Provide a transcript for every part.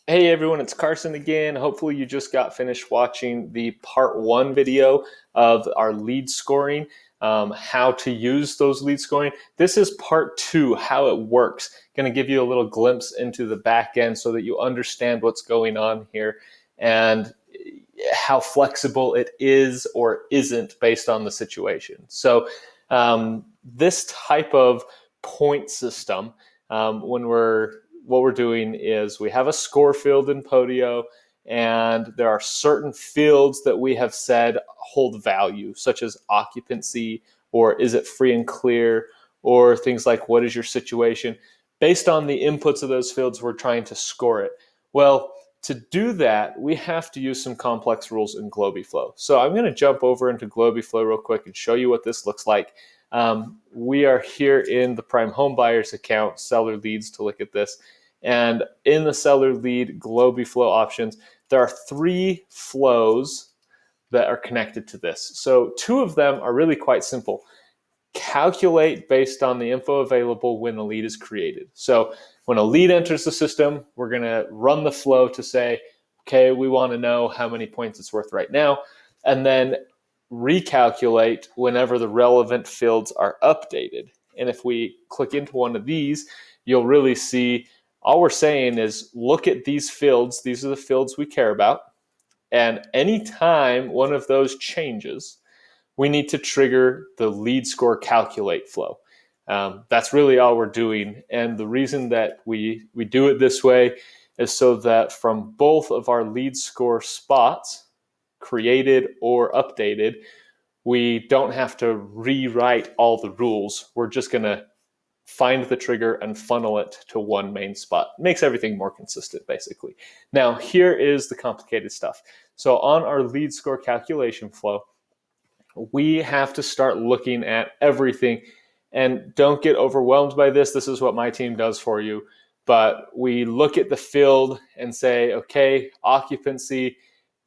Hey everyone, it's Carson again. Hopefully, you just got finished watching the part one video of our lead scoring, how to use those lead scoring. This is part two, how it works. Going to give you a little glimpse into the back end so that you understand what's going on here and how flexible it is or isn't based on the situation. So, this type of point system, when we're what we're doing is we have a score field in Podio, and there are certain fields that we have said hold value, such as occupancy, or is it free and clear, or things like what is your situation. Based on the inputs of those fields, we're trying to score it. Well, to do that, we have to use some complex rules in Globiflow. So I'm going to jump over into Globiflow real quick and show you what this looks like. We are here in the Prime Home Buyers account, seller leads, to look at this. And in the seller lead Globiflow options, there are three flows that are connected to this. So two of them are really quite simple. Calculate based on the info available when a lead is created. So when a lead enters the system, we're going to run the flow to say, okay, we want to know how many points it's worth right now, and then recalculate whenever the relevant fields are updated. And if we click into one of these, you'll really see all we're saying is look at these fields. These are the fields we care about. And anytime one of those changes, we need to trigger the lead score calculate flow. That's really all we're doing. And the reason that we do it this way is so that from both of our lead score spots, created or updated, we don't have to rewrite all the rules. We're just going to find the trigger and funnel it to one main spot. Makes everything more consistent, basically. Now, here is the complicated stuff. So on our lead score calculation flow, we have to start looking at everything. And don't get overwhelmed by this. This is what my team does for you. But we look at the field and say, okay, occupancy,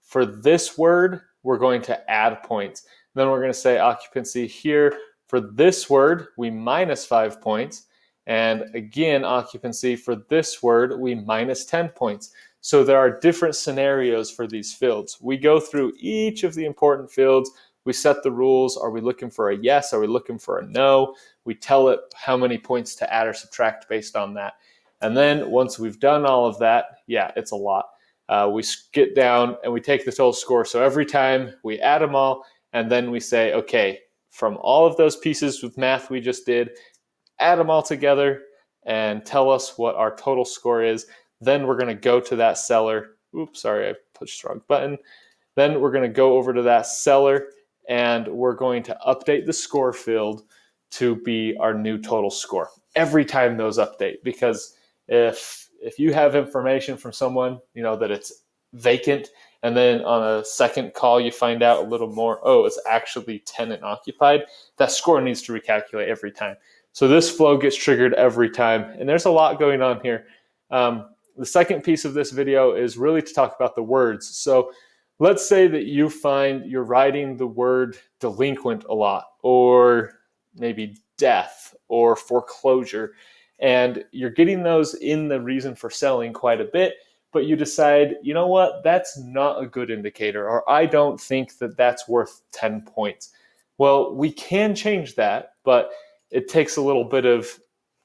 for this word, we're going to add points. Then we're going to say occupancy here. For this word, we minus 5 points. And again, occupancy for this word, we minus 10 points. So there are different scenarios for these fields. We go through each of the important fields. We set the rules. Are we looking for a yes? Are we looking for a no? We tell it how many points to add or subtract based on that. And then once we've done all of that, yeah, it's a lot. We get down and we take the total score. So every time we add them all, and then we say, okay, from all of those pieces with math we just did, add them all together and tell us what our total score is. Then we're going to go to that seller. Oops, sorry, I pushed the wrong button. Then we're going to go over to that seller and we're going to update the score field to be our new total score every time those update. Because if you have information from someone, you know, that it's vacant, and then on a second call you find out a little more, oh, it's actually tenant occupied, that score needs to recalculate every time. So this flow gets triggered every time, and there's a lot going on here. The second piece of this video is really to talk about the words. So let's say that you find you're writing the word delinquent a lot, or maybe death or foreclosure, and you're getting those in the reason for selling quite a bit, but you decide, you know what, that's not a good indicator, or I don't think that that's worth 10 points. Well, we can change that, but it takes a little bit of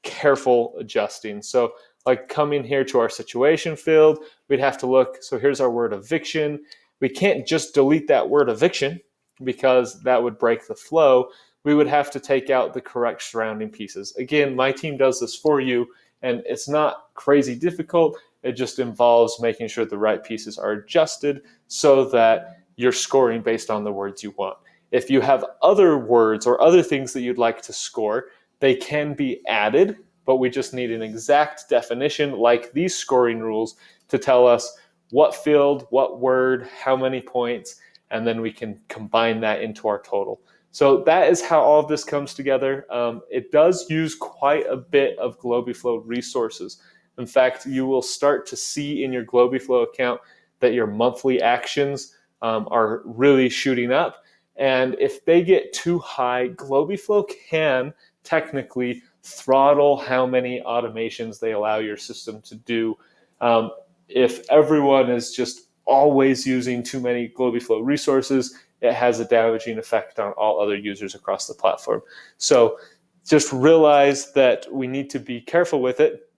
careful adjusting. So like coming here to our situation field, we'd have to look, so here's our word eviction. We can't just delete that word eviction because that would break the flow. We would have to take out the correct surrounding pieces. Again, my team does this for you, and it's not crazy difficult. It just involves making sure the right pieces are adjusted so that you're scoring based on the words you want. If you have other words or other things that you'd like to score, they can be added, but we just need an exact definition like these scoring rules to tell us what field, what word, how many points, and then we can combine that into our total. So that is how all of this comes together. It does use quite a bit of Globiflow resources. In fact, you will start to see in your Globiflow account that your monthly actions are really shooting up. And if they get too high, Globiflow can technically throttle how many automations they allow your system to do. if everyone is just always using too many Globiflow resources, it has a damaging effect on all other users across the platform. So just realize that we need to be careful with it.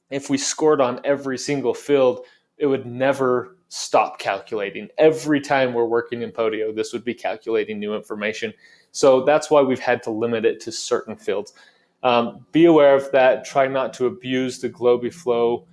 If we scored on every single field, it would never stop calculating. Every time we're working in Podio, this would be calculating new information. So that's why we've had to limit it to certain fields. Be aware of that. Try not to abuse the Globiflow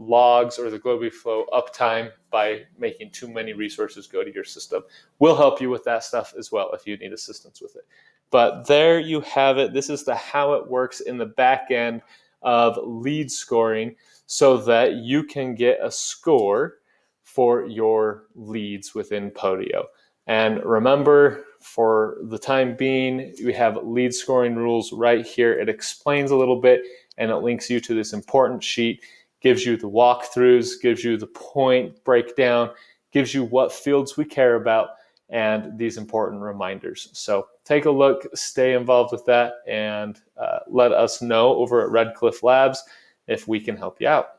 logs or the Globiflow uptime by making too many resources go to your system. We'll help you with that stuff as well if you need assistance with it. But there you have it. This is the how it works in the back end of lead scoring so that you can get a score for your leads within Podio. And remember, for the time being, we have lead scoring rules right here. It explains a little bit and it links you to this important sheet, gives you the walkthroughs, gives you the point breakdown, gives you what fields we care about, and these important reminders. So take a look, stay involved with that, and let us know over at Redcliffe Labs if we can help you out.